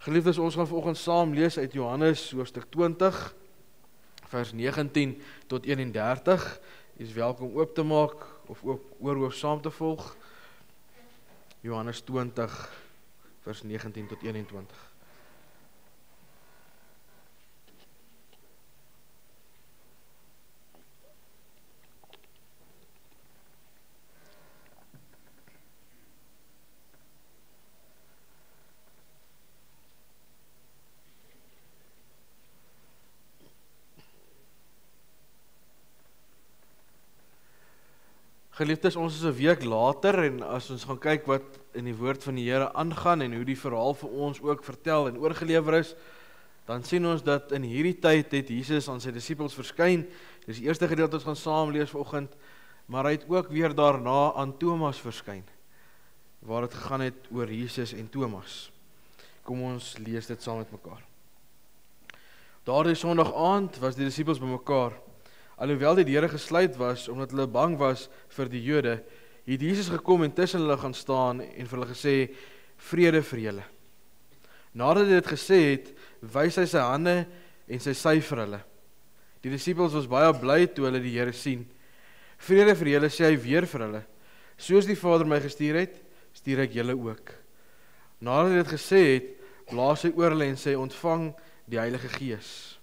Geliefdes, ons gaan vanoggend saam lees uit Johannes hoofstuk 20, vers 19 tot 31. Jy is welkom oop te maak of ook oorhoof saam te volg. Johannes 20, vers 19 tot 21. Geliefdes, ons is 'n week later en as ons gaan kyk wat in die woord van die Here aangaan en hoe die verhaal vir ons ook vertel en oorgelewer is, dan sien ons dat in hierdie tyd het Jesus aan sy disippels verskyn. Dis die eerste gedeelte ons gaan saam lees vanoggend, maar hy het ook weer daarna aan Thomas verskyn, waar dit gegaan het oor Jesus en Thomas. Kom ons lees dit saam met mekaar. Daardie Sondag aand was die disippels bymekaar. Alhoewel die deure gesluit was, omdat hulle bang was vir die Jode, het Jesus gekom en tussen hulle gaan staan en vir hulle gesê, vrede vir julle. Nadat hy dit gesê het, wys hy sy hande en sy sy vir hulle. Die disippels was baie bly toe hulle die Here sien. Vrede vir julle, sê hy weer vir hulle. Soos die Vader my gestuur het, stuur ek julle ook. Nadat hy dit gesê het, blaas hy oor hulle en sê, ontvang die Heilige Gees.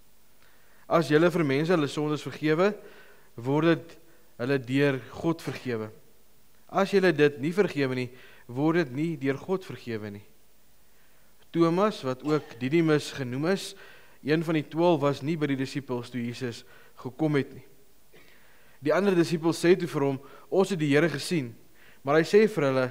As julle vir mense hulle sondes vergewe, word dit hulle deur God vergewe. As julle dit nie vergewe nie, word dit nie deur God vergewe nie. Thomas, wat ook Didimus genoem is, een van die 12 was nie by die disippels toe Jesus gekom het nie. Die ander disippels sê toe vir hom, ons het die Here gesien, maar hy sê vir hulle,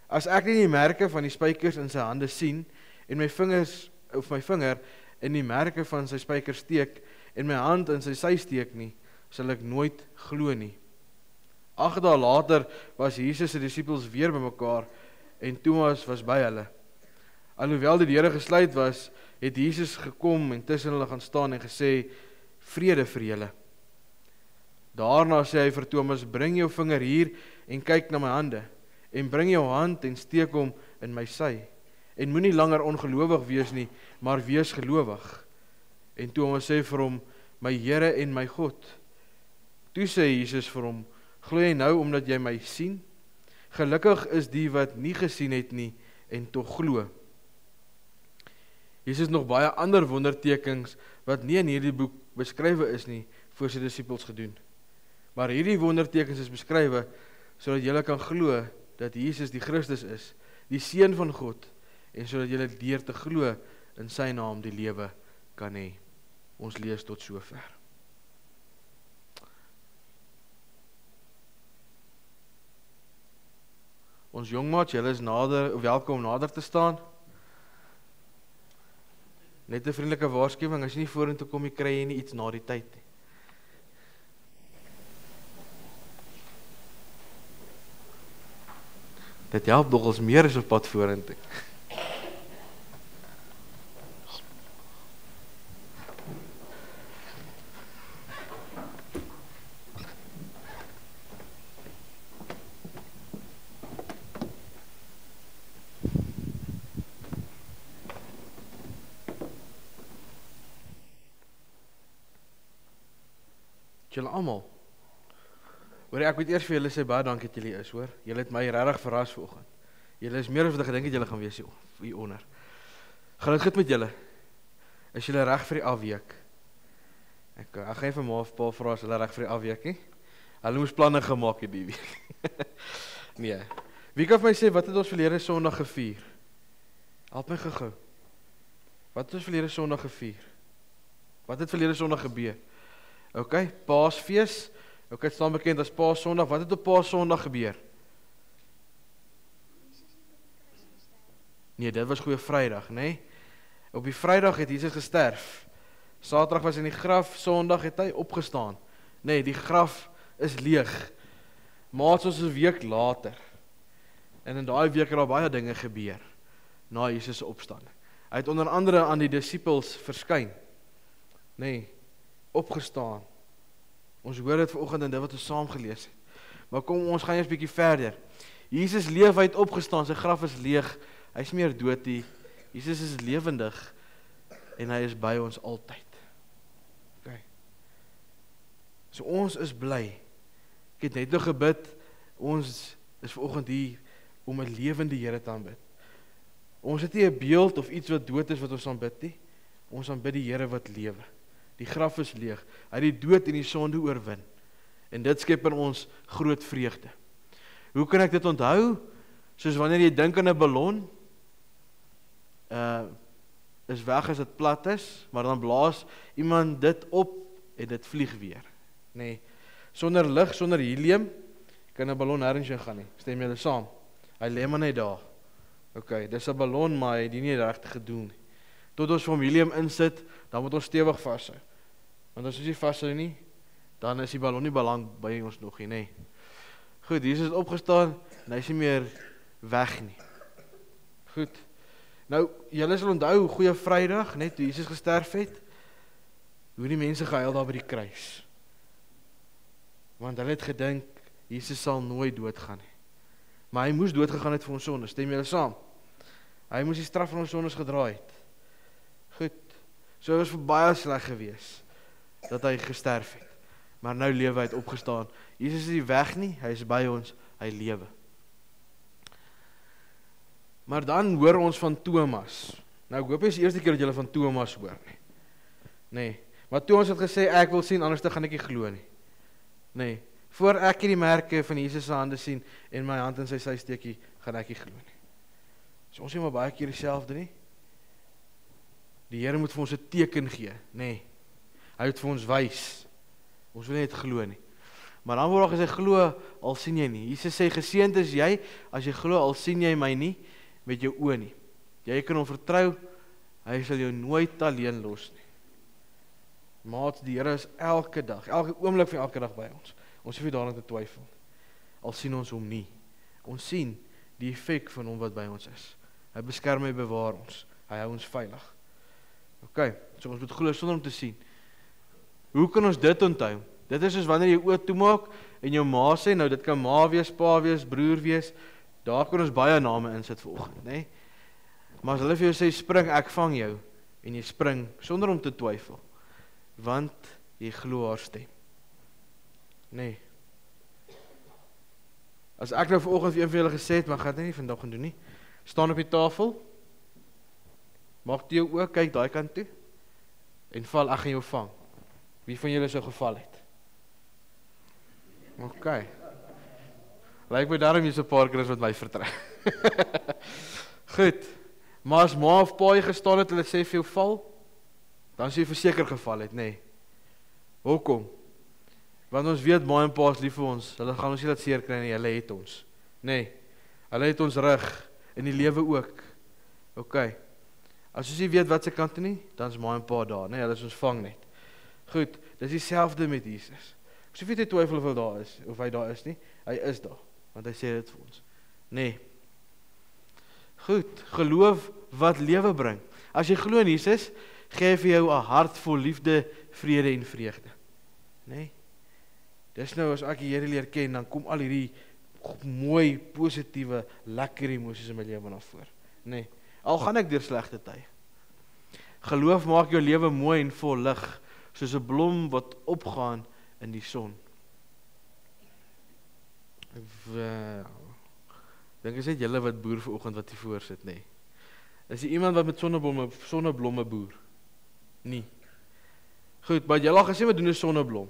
as ek nie die merke van die spykers in sy hande sien, en my vinger in die merke van sy spykers steek, en my hand in sy sy steek nie, sal ek nooit glo nie. 8 dae later was Jesus se disippels weer bymekaar, en Thomas was by hulle. Alhoewel die deure gesluit was, het Jesus gekom en tussen hulle gaan staan en gesê, vrede vir julle. Daarna sê hy vir Thomas, bring jou vinger hier en kyk na my hande, en bring jou hand en steek hom in my sy, en moenie langer ongelowig wees nie, maar wees gelowig. En Thomas sê vir hom, my Here en my God. Toe sê Jesus vir hom, glo jy nou omdat jy my sien? Gelukkig is die wat nie gesien het nie en tog glo. Jesus het nog baie ander wondertekens wat nie in hierdie boek beskrywe is nie, vir sy disippels gedoen. Maar hierdie wondertekens is beskrywe sodat julle kan glo dat Jesus die Christus is, die Seun van God, en sodat julle deur te glo in sy naam die lewe kan hê. Ons lees tot sover. Ons jongmaats, julle is welkom nader te staan. Net 'n vriendelike waarskuwing, as jy nie vorentoe kom, jy kry jy nie iets na die tyd nie. Dit help nogals meer as op pad vorentoe. Julle almal. Hoor, ek moet eers vir julle sê baie dankie dat julle is, hoor. Julle het my regtig verras vanoggend. Julle is meer as wat ek gedink het julle gaan wees hier onder. Gaan dit goed met julle? Is julle reg vir die afweek? Ek gaan vir ma of pa vra as hulle reg vir die afweek nie. Hulle moes planne gemaak het die week. Nee. Wie kan vir my sê wat het ons verlede Sondag gevier? Help my gou-gou. Wat het ons verlede Sondag gevier? Wat het verlede Sondag gebeur? Okay, Paasfees. Okay, dit staan bekend as Paasondag. Wat het op Paasondag gebeur? Nee, dit was Goeie Vrydag, nee. Op die Vrydag het Jesus gesterf. Saterdag was hy in die graf, Sondag het hy opgestaan. Nee, die graf is leeg. Maar ons is 'n week later. En in daai week het daar baie dinge gebeur na Jesus se opstanding. Hy het onder andere aan die disippels verskyn. Nee, opgestaan. Ons hoor dit vanoggend in dit wat ons saam gelees het. Maar kom, ons gaan eers 'n bietjie verder. Jesus leef, hy het opgestaan, sy graf is leeg, hy is nie meer dood nie. Jesus is lewendig en hy is by ons altyd. Okay. So ons is bly. Ek het net nog gebid, ons is vanoggend hier om 'n lewende Here te aanbid. Ons het nie 'n beeld of iets wat dood is wat ons aanbid nie. Ons aanbid die Here wat lewe. Die graf is leeg. Hy het die dood en die sonde oorwin. En dit skep in ons groot vreugde. Hoe kan ek dit onthou? Soos wanneer jy dink aan 'n ballon, is weg as dit plat is, maar dan blaas iemand dit op en dit vlieg weer. Nee, sonder lig, sonder helium, kan 'n ballon nêrens heen gaan nie. Stem julle saam? Hy lê maar net daar. Okay, dis 'n ballon, maar hy het nie regtig gedoen nie. Tot ons van helium insit, dan moet ons stewig vashou. Want as ons nie vashou nie, dan is die ballon nie beland by ons nog nie, nee. Goed, Jesus het opgestaan en hy is nie meer weg nie. Goed. Nou, julle sal onthou Goeie Vrydag, net toe Jesus gesterf het, hoe die mense gehuil daar by die kruis. Want hulle het gedink Jesus sal nooit doodgaan nie. Maar hy moes doodgegaan het vir ons sondes. Stem julle saam? Hy moes die straf van ons sondes gedra het. Goed. So hy was vir baie sleg gewees dat hy gesterf het. Maar nou lewe hy, het opgestaan. Jesus is nie weg nie, hy is by ons, hy lewe. Maar dan hoor ons van Thomas. Nou ek hoop is die eerste keer dat julle van Thomas hoor nie. Nee, maar Thomas het gesê ek wil sien, anders dan gaan ek nie glo nie. Nee, voor ek die merke van Jesus se hande sien en my hand in sy systeekie, gaan ek nie glo nie. So ons sê maar baie keer dieselfde nie. Die Here moet vir ons 'n teken gee, nee. Hy moet vir ons wys. Ons wil net glo nie. Maar dan word daar gesê glo al sien jy nie. Jesus sê geseënd is jy as jy glo al sien jy my nie met jou oë nie. Jy kan hom vertrou, hy sal jou nooit alleen los nie. Maat, die Here is elke dag, elke oomblik van elke dag by ons. Ons hoef nie daaraan te twyfel. Al sien ons hom nie. Ons sien die effek van hom wat by ons is. Hy beskerm en bewaar ons. Hy hou ons veilig. Ok, so ons moet glo sonder om te sien. Hoe kan ons dit onthou? Dit is soos wanneer jy oë toemaak en jou ma sê, nou dit kan ma wees, pa wees, broer wees, daar kan ons baie name insit vanoggend, né? Maar as hulle vir jou sê, spring, ek vang jou, en jy spring, sonder om te twyfel, want jy glo haar stem. Nee. As ek nou vanoggend vir een van julle gesê het, maar ek gaan dit nie vandag gaan doen nie, staan op die tafel, maak jy jou oë, kyk daai kant toe, en val, ek gaan jou vang. Wie van julle sou geval het? Ok. Lyk my daarom jy's 'n paar keer wat my vertrek. Goed. Maar as ma of pa jy gestaan het, hulle sê vir jou val, dan sê jy verseker geval het, nee. Hoekom? Want ons weet ma en pa is lief vir ons, hulle gaan ons nie laat seer kry nie, hulle het ons. Nee. Hulle het ons rug, in die lewe ook. Ok. As ons nie weet wat se kant nie, dan is ma en pa daar, nee, hulle is ons vang net. Goed, dis dieselfde met Jesus. Ons hoef nie te twyfel of hy daar is nie. Hy is daar, want hy sê dit vir ons. Nee. Goed, geloof wat lewe bring. As jy glo in Jesus, gee hy vir jou 'n hart vol liefde, vrede en vreugde. Nee. Dis nou as ek die Here leer ken, dan kom al hierdie mooi, positiewe, lekker emosies in my lewe na vore. Nee. Al gaan ek deur slegte tye. Geloof maak jou lewe mooi en vol lig, soos 'n blom wat opgaan in die son. Dink is dit julle wat boer vanoggend wat hier voor sit, nee. Is jy iemand wat met sonneblomme boer? Nie. Goed, maar jy al gesê wat doen 'n sonneblom?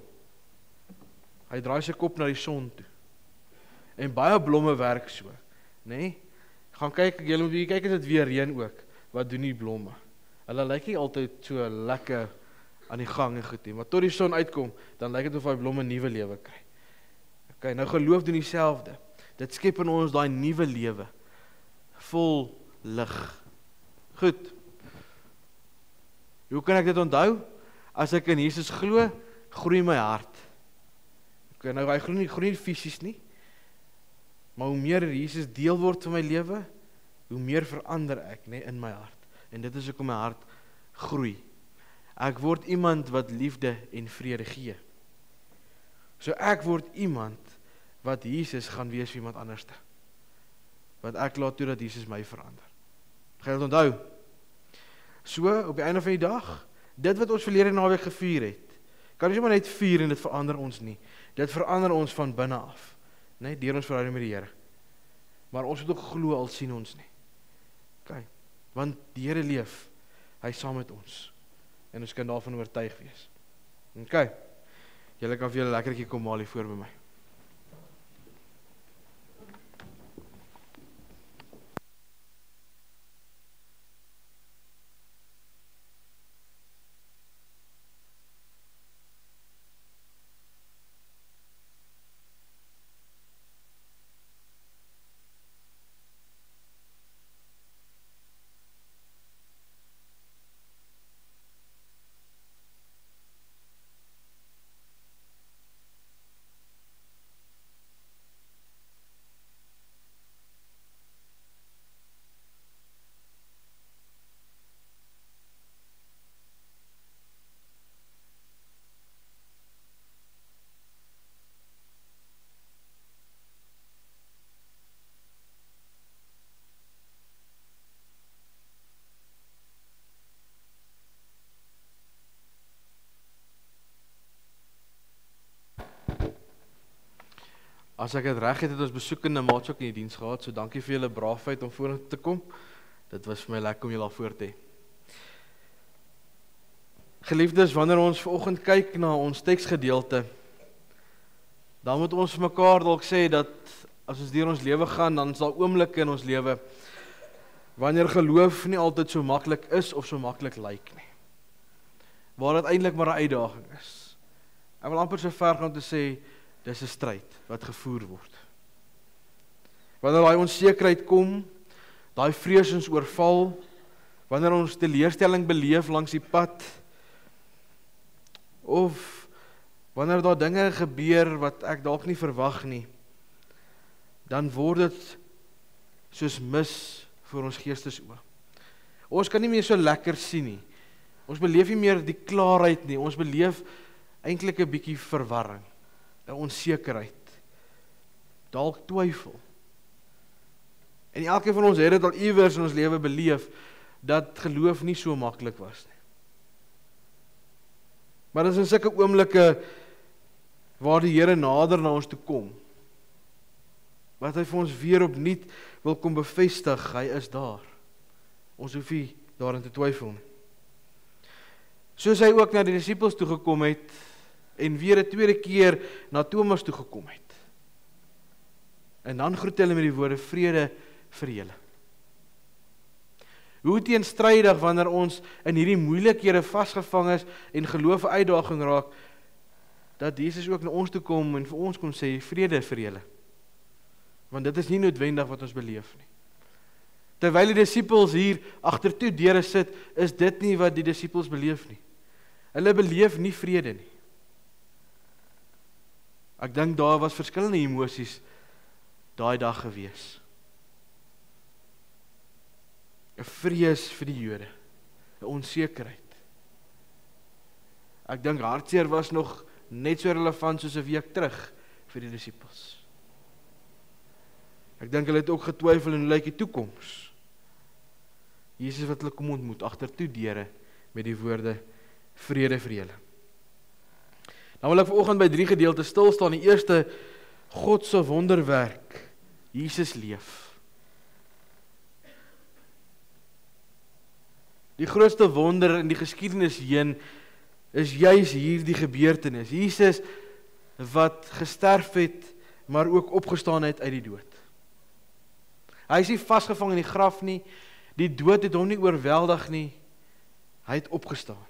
Hy draai sy kop na die son toe. En baie blomme werk so, nee. Gaan kyk, julle moet kyk as dit weer reën ook. Wat doen die blomme? Hulle lyk nie altyd so lekker aan die gang en goed nie, maar tot die son uitkom, dan lyk dit of hy blomme nuwe lewe kry. Ok, nou geloof doen dieselfde. Dit skep in ons daai nuwe lewe, vol lig. Goed. Hoe kan ek dit onthou? As ek in Jesus glo, groei my hart. Ok, nou hy groei nie fisies nie, maar hoe meer Jesus deel word van my lewe, hoe meer verander ek, nee, in my hart. En dit is hoekom my hart groei. Ek word iemand wat liefde en vrede gee. So ek word iemand wat Jesus gaan wees vir iemand anderste. Want ek laat toe dat Jesus my verander. Gaan jy dit onthou? So, op die einde van die dag, dit wat ons verlede naweek gevier het, kan ons nie maar net vier en dit verander ons nie. Dit verander ons van binne af, nee, deur ons verhouding met die Here. Maar ons moet ook glo al sien ons nie. Okay. Want die Here leef, hy is saam met ons. En ons kan daarvan oortuig wees. Okay. Julle kan vir julle lekkertjie kom haal hier voor by my. As ek het reg het ons besoekende maats ook in die diens gehad, so dankie vir julle braafheid om vorentoe te kom. Dit was vir my lekker om julle al voor te hê. Geliefdes, wanneer ons vanoggend kyk na ons teksgedeelte, dan moet ons vir mekaar dalk sê dat as ons deur ons lewe gaan, dan is daar oomblikke in ons lewe wanneer geloof nie altyd so maklik is of so maklik lyk nie. Waar dit eintlik maar 'n uitdaging is. Ek wil amper so ver gaan om te sê dis 'n stryd wat gevoer word. Wanneer daai onsekerheid kom, daai vrees ons oorval, wanneer ons teleurstelling beleef langs die pad, of wanneer daar dinge gebeur wat ek dalk nie verwag nie, dan word dit soos mis vir ons geestesoë. Ons kan nie meer so lekker sien nie. Ons beleef nie meer die klaarheid nie. Ons beleef eintlik 'n bietjie verwarring, 'n onsekerheid, dalk twyfel. En elkeen van ons het dit al iewers in ons lewe beleef, dat geloof nie so maklik was nie. Maar dit is in sulke oomblikke waar die Here nader na ons toe kom, wat hy vir ons weer opnuut wil kom bevestig, hy is daar. Ons hoef nie daarin te twyfel nie. Soos hy ook na die disippels toe gekom het, en weer 'n tweede keer na Thomas toe gekom het. En dan groet hulle met die woorde, vrede vir julle. Hoe teenstrydig wanneer ons in hierdie moeilikhede vasgevang is en geloof 'n uitdaging raak, dat Jesus ook na ons toe kom en vir ons kom sê, vrede vir julle. Want dit is nie noodwendig wat ons beleef nie. Terwyl die disippels hier agter toe deure sit, is dit nie wat die disippels beleef nie. Hulle beleef nie vrede nie. Ek dink daar was verskillende emosies daai dag gewees. 'n vrees vir die Jode, 'n onsekerheid. Ek dink hartseer was nog net so relevant soos 'n week terug vir die disippels. Ek dink hulle het ook getwyfel en hoe lyk die toekoms. Jesus wat hulle kom ontmoet agter toe deure met die woorde vrede vir julle. Nou wil ek vanoggend by 3 gedeeltes stil staan. Die eerste, God se wonderwerk. Jesus leef. Die grootste wonder in die geskiedenis heen is juis hierdie gebeurtenis. Jesus wat gesterf het, maar ook opgestaan het uit die dood. Hy is nie vasgevang in die graf nie, die dood het hom nie oorweldig nie, hy het opgestaan.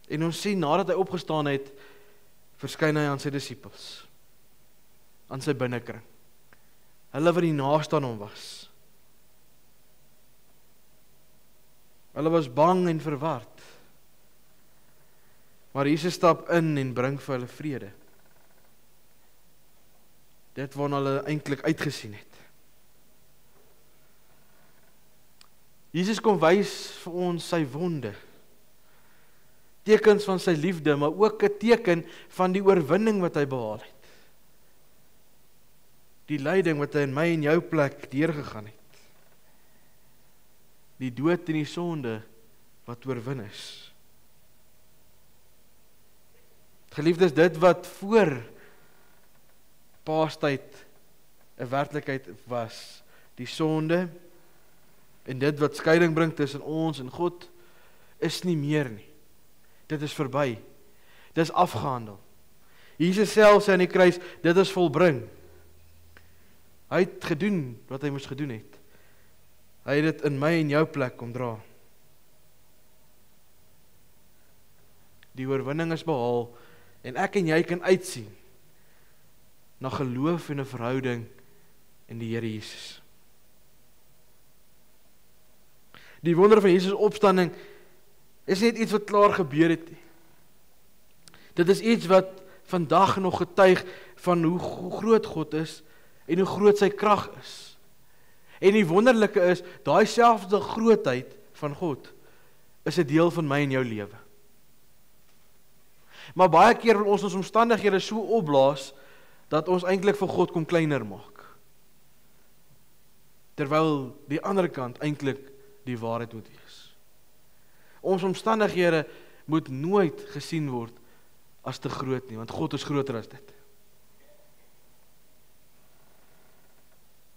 En ons sien, nadat hy opgestaan het, verskyn hy aan sy disippels, aan sy binnekring, hulle wat die naaste aan hom was. Hulle was bang en verward, maar Jesus stap in en bring vir hulle vrede. Dit waarna hulle eintlik uitgesien het. Jesus kom wys vir ons sy wonde, tekens van sy liefde, maar ook 'n teken van die oorwinning wat hy behaal het. Die lyding wat hy in my en jou plek deurgegaan het. die dood en die sonde wat oorwin is. Geliefdes, dit wat voor Paastyd 'n werklikheid was, die sonde en dit wat skeiding bring tussen ons en God, is nie meer nie. Dit is verby. Dit is afgehandel. Jesus self sê aan die kruis, dit is volbring. Hy het gedoen wat hy moes gedoen het. Hy het dit in my en jou plek kom dra. Die oorwinning is behaal en ek en jy kan uitsien na geloof en 'n verhouding in die Here Jesus. Die wonder van Jesus opstanding is net iets wat klaar gebeur het. Dit is iets wat vandag nog getuig van hoe groot God is en hoe groot sy krag is. En die wonderlike is, daai selfde grootheid van God is 'n deel van my en jou lewe. Maar baie keer wil ons omstandighede so opblaas dat ons eintlik vir God kom kleiner maak. Terwyl die ander kant eintlik die waarheid moet wees. Ons omstandighede moet nooit gesien word as te groot nie, want God is groter as dit.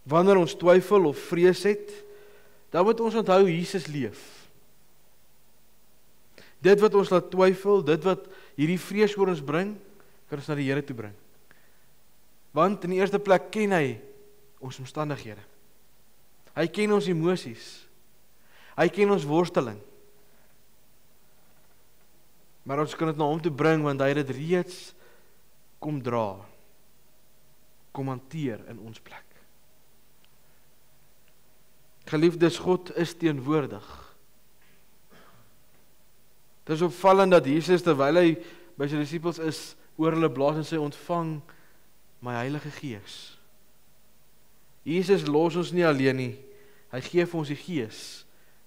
Wanneer ons twyfel of vrees het, dan moet ons onthou Jesus leef. Dit wat ons laat twyfel, dit wat hierdie vrees oor ons bring, kan ons na die Here toe bring. Want in die eerste plek ken hy ons omstandighede. Hy ken ons emosies. Hy ken ons worsteling. Maar ons kan dit na hom toe bring, want hy het dit reeds kom dra, kom hanteer in ons plek. Geliefdes, God is teenwoordig. Dit is opvallend dat Jesus, terwyl hy by sy disippels is, oor hulle blaas en sê, ontvang my Heilige Gees. Jesus los ons nie alleen nie, hy gee vir ons die Gees,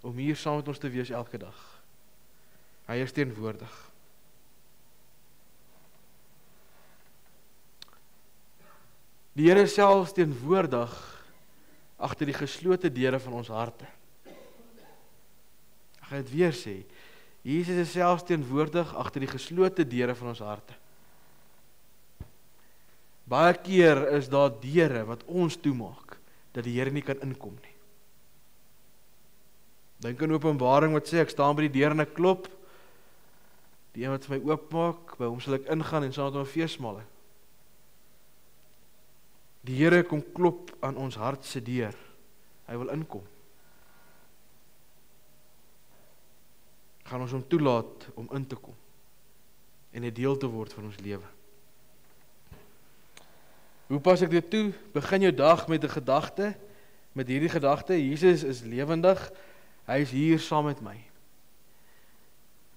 om hier saam met ons te wees elke dag. Hy is teenwoordig. Die Here self is teenwoordig agter die geslote deure van ons harte. Ek gaan dit weer sê, Jesus is selfs teenwoordig agter die geslote deure van ons harte. Baie keer is daar deure wat ons toemaak, dat die Here nie kan inkom nie. Dink aan Openbaring wat sê, ek staan by die deur en ek klop, die een wat vir my oopmaak, by hom sal ek ingaan en saam met hom feesmaal. Die Here kom klop aan ons hart se deur. Hy wil inkom. Gaan ons hom toelaat om in te kom en 'n deel te word van ons lewe. Hoe pas ek dit toe? Begin jou dag met 'n gedagte, met hierdie gedagte, Jesus is lewendig, hy is hier saam met my.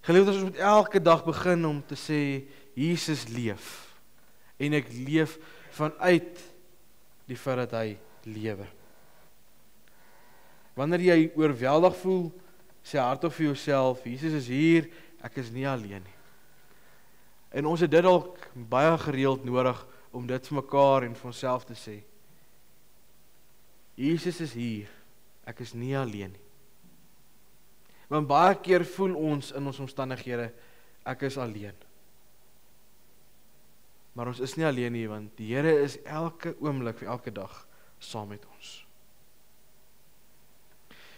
Geliefdes, ons moet elke dag begin om te sê, Jesus leef, en ek leef vanuit die feit dat hy lewe. Wanneer jy oorweldig voel, sê hardop vir jouself, Jesus is hier, ek is nie alleen nie. En ons het dit dalk baie gereeld nodig, om dit vir mekaar en vir onsself te sê. Jesus is hier, ek is nie alleen nie. Want baie keer voel ons in ons omstandighede, ek is alleen. Maar ons is nie alleen nie, want die Here is elke oomblik vir elke dag saam met ons.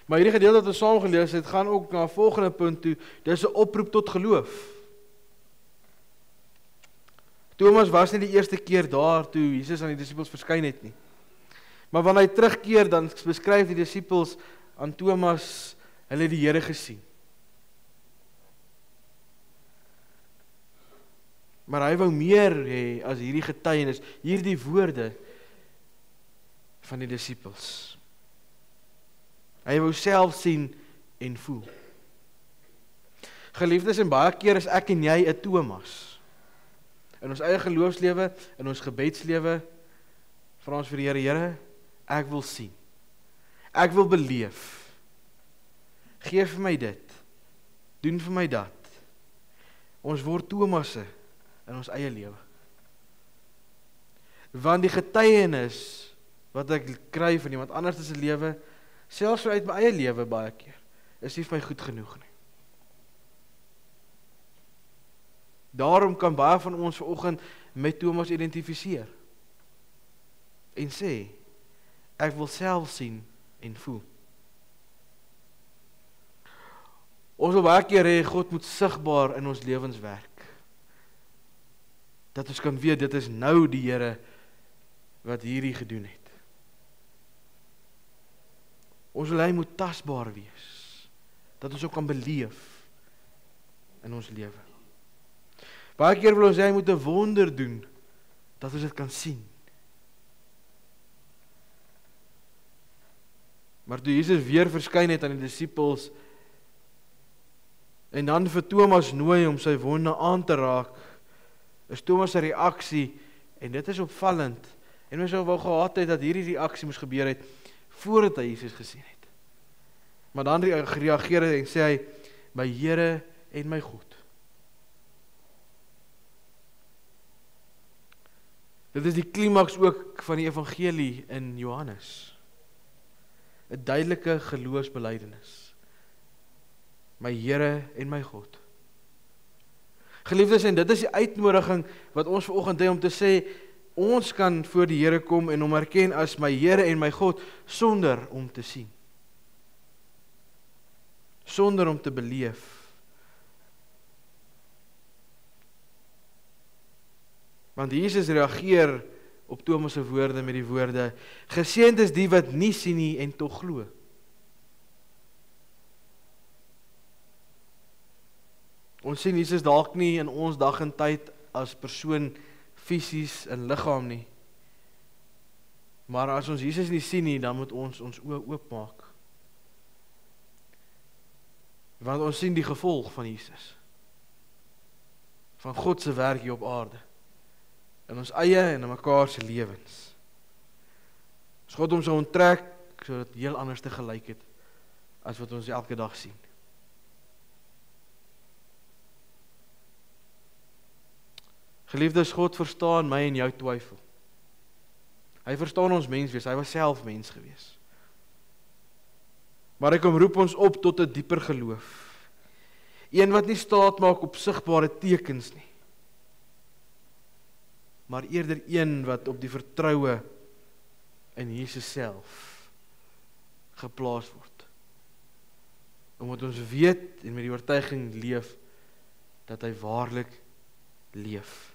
Maar hierdie gedeelte wat ons saam gelees het, gaan ook na 'n volgende punt toe, dis 'n oproep tot geloof. Thomas was nie die eerste keer daar toe Jesus aan die disippels verskyn het nie. Maar wanneer hy terugkeer, dan beskryf die disippels aan Thomas, hulle het die Here gesien. Maar hy wou meer hê as hierdie getuienis, hierdie woorde van die disippels. Hy wou self sien en voel. Geliefdes, en baie keer is ek en jy 'n Thomas. In ons eie geloofslewe, in ons gebedslewe, vra ons vir die Here, Here, ek wil sien. Ek wil beleef. Gee vir my dit. Doen vir my dat. Ons word Thomasse in ons eie lewe. Want die getuienis wat ek kry van iemand anders se lewe, selfs uit my eie lewe baie keer, is nie vir my goed genoeg nie. Daarom kan baie van ons vanoggend met Thomas identifiseer en sê, ek wil self sien en voel. Ons wil baie keer hê God moet sigbaar in ons lewens werk. Dat ons kan weet, dit is nou die Here wat hierdie gedoen het. Ons wil hy moet tasbaar wees, dat ons ook kan beleef in ons lewe. Baie keer wil ons hy moet 'n wonder doen, dat ons dit kan sien. Maar toe Jesus weer verskyn het aan die disippels, en dan vir Thomas nooi om sy wonde aan te raak, is Thomas se reaksie, en dit is opvallend, en ons sou wou gehad het dat hierdie reaksie moes gebeur het, voordat hy Jesus gesien het. Maar dan gereageer hy en sê hy, my Here en my God. Dit is die klimaks ook van die evangelie in Johannes. 'n duidelike geloofsbelijdenis. My Here en my God. Geliefdes, en dit is die uitnodiging wat ons vanoggend het om te sê, ons kan voor die Here kom en hom erken as my Here en my God, sonder om te sien. Sonder om te beleef. Want Jesus reageer op Thomas se woorde met die woorde, geseënd is die wat nie sien nie en tog glo. Ons sien Jesus dalk nie in ons dag en tyd as persoon fisies in liggaam nie. Maar as ons Jesus nie sien nie, dan moet ons ons oë oopmaak. Want ons sien die gevolg van Jesus. Van God se werk hier op aarde. In ons eie en in mekaar se lewens. As God hom so onttrek, sodat heel anders te gelyk het, as wat ons elke dag sien. Geliefdes, God verstaan my en jou twyfel. Hy verstaan ons mens wees, hy was self mens gewees. Maar hy kom roep ons op tot 'n dieper geloof. Een wat nie staat maak op sigbare tekens nie, maar eerder een wat op die vertroue in Jesus self geplaas word. Omdat ons weet en met die oortuiging leef, dat hy waarlik leef.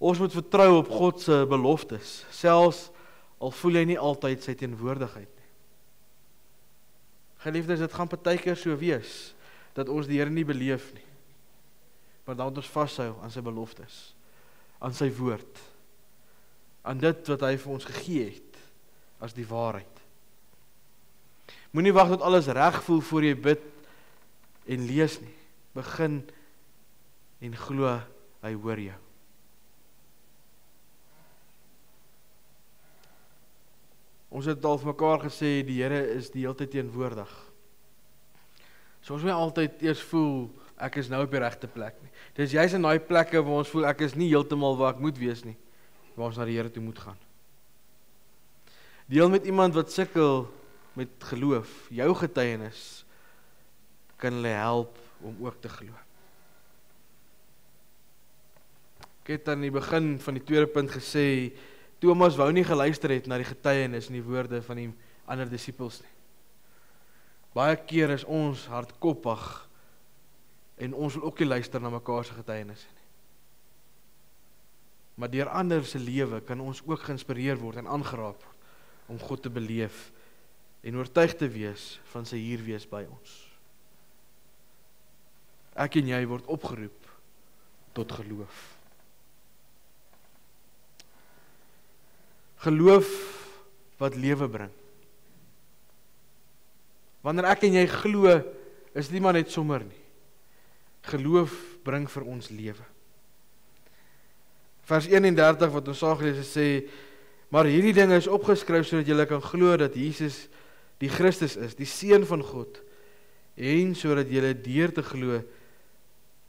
Ons moet vertrou op God se beloftes, selfs al voel jy nie altyd sy teenwoordigheid nie. Geliefdes, dit gaan partykeer so wees, dat ons die Here nie beleef nie. Maar dan moet ons vashou aan sy beloftes, aan sy woord, aan dit wat hy vir ons gegee het, as die waarheid. Moenie wag tot alles reg voel voor jy bid en lees nie. Begin en glo, hy hoor jou. Ons het al vir mekaar gesê, die Here is die hele tyd teenwoordig. So ons moet altyd eers voel, ek is nou op die regte plek nie. Dis juist in daai plekke waar ons voel, ek is nie heeltemal waar ek moet wees nie, waar ons na die Here toe moet gaan. Deel met iemand wat sukkel met geloof, jou getuienis, kan hulle help om ook te glo. Ek het aan die begin van die tweede punt gesê, Thomas wou nie geluister het na die getuienis en die woorde van die ander disippels nie. Baie keer is ons hardkoppig en ons wil ook nie luister na mekaar se getuienisse nie. Maar deur ander se lewe kan ons ook geïnspireer word en aangeraak word om God te beleef en oortuig te wees van sy hier wees by ons. Ek en jy word opgeroep tot geloof. Geloof wat lewe bring. Wanneer ek en jy glo, is dit nie maar net sommer nie. Geloof bring vir ons lewe. Vers 31 wat ons gelees sê, maar hierdie dinge is opgeskryf sodat julle kan glo dat Jesus die Christus is, die Seun van God, en sodat julle deur te glo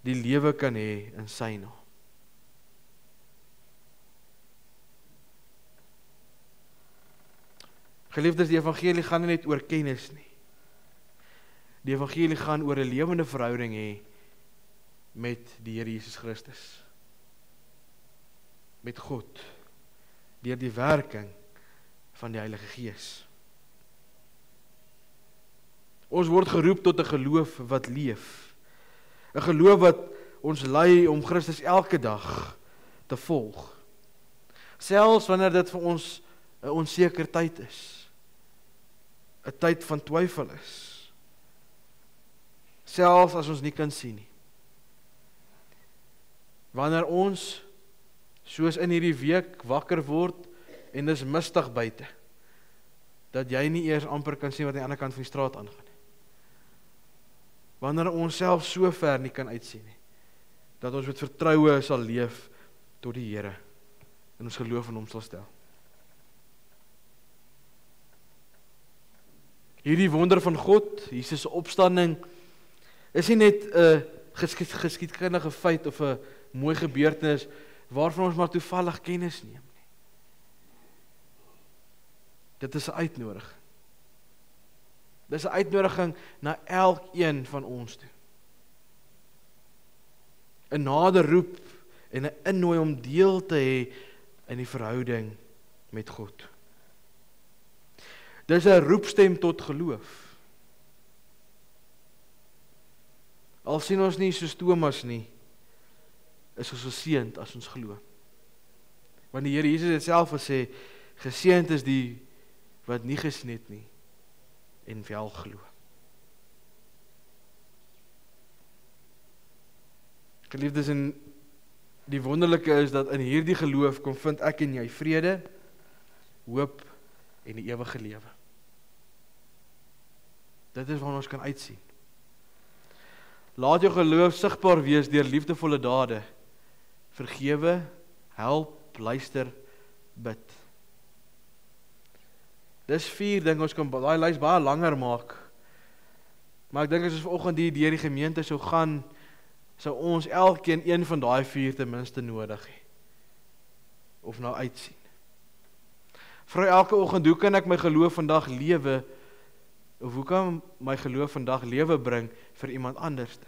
die lewe kan hê in sy naam. Geliefdes, die evangelie gaan nie net oor kennis nie. Die evangelie gaan oor 'n lewende verhouding hê met die Here Jesus Christus. Met God, deur die werking van die Heilige Gees. Ons word geroep tot 'n geloof wat leef. 'n Geloof wat ons lei om Christus elke dag te volg. Selfs wanneer dit vir ons 'n onseker tyd is. 'n Tyd van twyfel is. Selfs as ons nie kan sien nie. Wanneer ons, soos in hierdie week, wakker word en dis mistig buite, dat jy nie eers amper kan sien wat aan die ander kant van die straat aangaan nie. Wanneer ons self so ver nie kan uitsien nie, dat ons met vertroue sal leef tot die Here en ons geloof in hom sal stel. Hierdie wonder van God, Jesus se opstanding, is nie net 'n geskiedkundige feit of 'n mooi gebeurtenis waarvan ons maar toevallig kennis neem nie. Dit is 'n uitnodiging. Dit is 'n uitnodiging na elkeen van ons toe. 'n nader roep en 'n innooi om deel te hê in die verhouding met God. Dis 'n roepstem tot geloof. Al sien ons nie soos Thomas nie, is ons geseënd as ons glo. Want die Here Jesus het self gesê, geseënd is die wat nie gesien het nie en wel glo. Geliefdes, en die wonderlike is dat in hierdie geloof kom vind ek en jy vrede, hoop en die ewige lewe. Dit is waarna ons kan uitsien. Laat jou geloof sigbaar wees deur liefdevolle dade. Vergewe, help, luister, bid. Dis 4 dinge, ons kan daai lys baie langer maak. Maar ek dink as ons vanoggend hier deur die gemeente sou gaan, sou ons elkeen een van daai 4 ten minste nodig hê. Of nou uitsien. Vra elke oggend, hoe kan ek my geloof vandag lewe? Of hoe kan my geloof vandag lewe bring vir iemand anderste?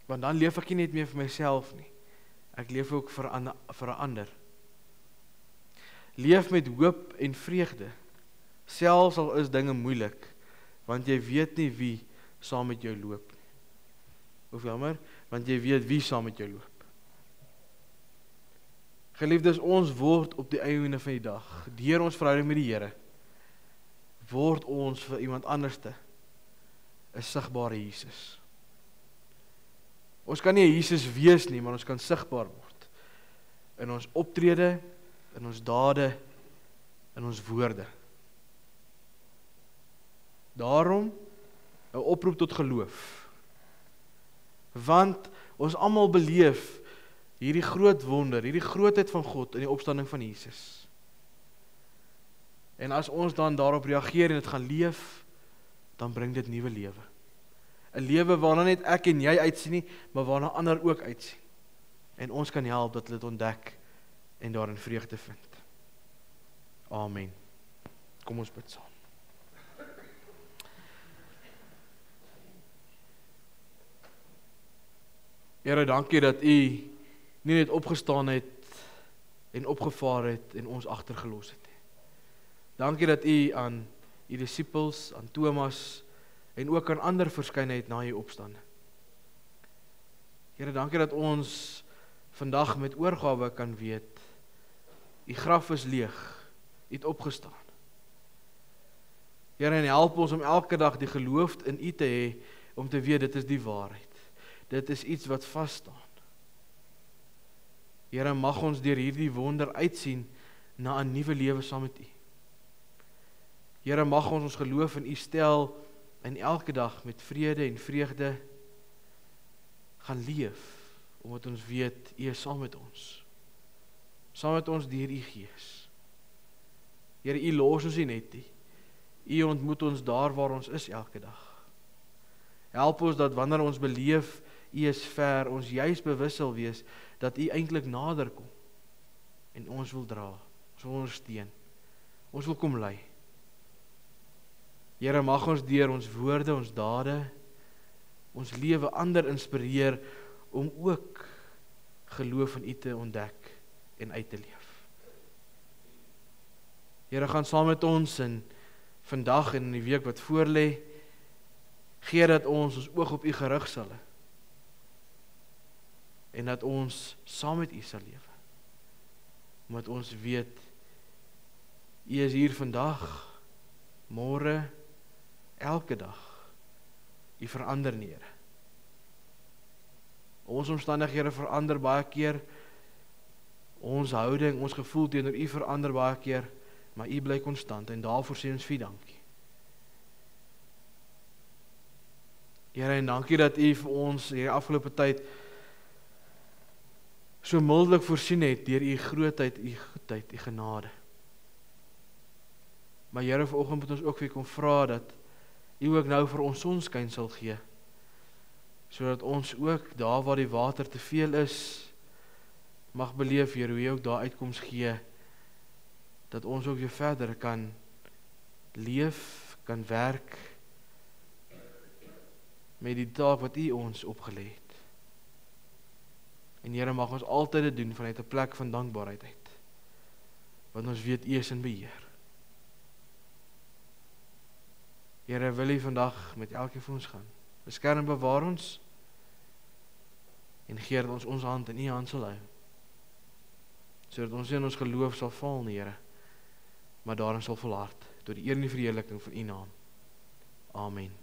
Want dan leef ek nie net meer vir myself nie. Ek leef ook vir 'n ander. Leef met hoop en vreugde, selfs al is dinge moeilik, want jy weet nie wie saam met jou loop nie. Of jammer, want jy weet wie saam met jou loop. Geliefdes, ons word op die einde van die dag, deur ons verhouding met die Here, word ons vir iemand anderste 'n sigbare Jesus. Ons kan nie 'n Jesus wees nie, maar ons kan sigbaar word. In ons optrede, in ons dade, in ons woorde. Daarom 'n oproep tot geloof. Want ons almal beleef hierdie groot wonder, hierdie grootheid van God in die opstanding van Jesus. En as ons dan daarop reageer en dit gaan leef, dan bring dit nuwe lewe. 'n Lewe waarna net ek en jy uitsien nie, maar waarna ander ook uitsien. En ons kan help dat hulle dit ontdek en daarin vreugde vind. Amen. Kom ons bid saam. Here, dankie dat U nie net opgestaan het en opgevaar het en ons agtergelos het nie. Dankie dat U aan U disippels, aan Thomas en ook aan ander verskyn het na U opstanding. Here, dankie dat ons vandag met oorgawe kan weet, U graf is leeg, U het opgestaan. Here, en help ons om elke dag die geloof in U te hê, om te weet dit is die waarheid. Dit is iets wat vasstaan. Here, mag ons deur hierdie wonder uitsien na 'n nuwe lewe saam met U. Here, mag ons geloof in U stel en elke dag met vrede en vreugde gaan leef, omdat ons weet U is saam met ons. Saam met ons deur U Gees. Here, U los ons nie net nie. U ontmoet ons daar waar ons is elke dag. Help ons dat wanneer ons beleef U is ver, ons juis bewus sal wees dat U eintlik nader kom en ons wil dra, ons Ons wil ondersteun. Ons wil kom lei. Here, mag ons deur ons woorde, ons dade, ons lewe ander inspireer om ook geloof in U te ontdek en uit te leef. Here, gaan saam met ons in vandag en in die week wat voorlê. Gee dat ons oog op U gerig sal hê. En dat ons saam met U sal lewe. Omdat ons weet, U is hier vandag, môre, elke dag. U verander nie, Here. Ons omstandighede verander baie keer. Ons houding, ons gevoel teenoor U verander baie keer, maar U bly konstant en daarvoor sê ons vir dankie. Here, en dankie dat U vir ons hierdie afgelope tyd so mildelik voorsien het deur U grootheid, U goedheid, U genade. Maar Here, vanoggend moet ons ook vir U kom vra dat U ook nou vir ons sonskyn sal gee, sodat ons ook daar waar die water te veel is, mag beleef, Here, hoe U ook daar uitkoms gee, dat ons ook weer verder kan leef, kan werk, met die taak wat U ons opgelê het. En Here, mag ons altyd dit doen vanuit 'n plek van dankbaarheid uit, want ons weet U is in beheer. Here, wil U vandag met elkeen van ons gaan. Beskerm en bewaar ons, en gee dat ons hand in U hand sal hou, sodat ons nie in ons geloof sal val nie, Here, maar daarin sal volhard, tot die eer en die verheerliking van U naam. Amen.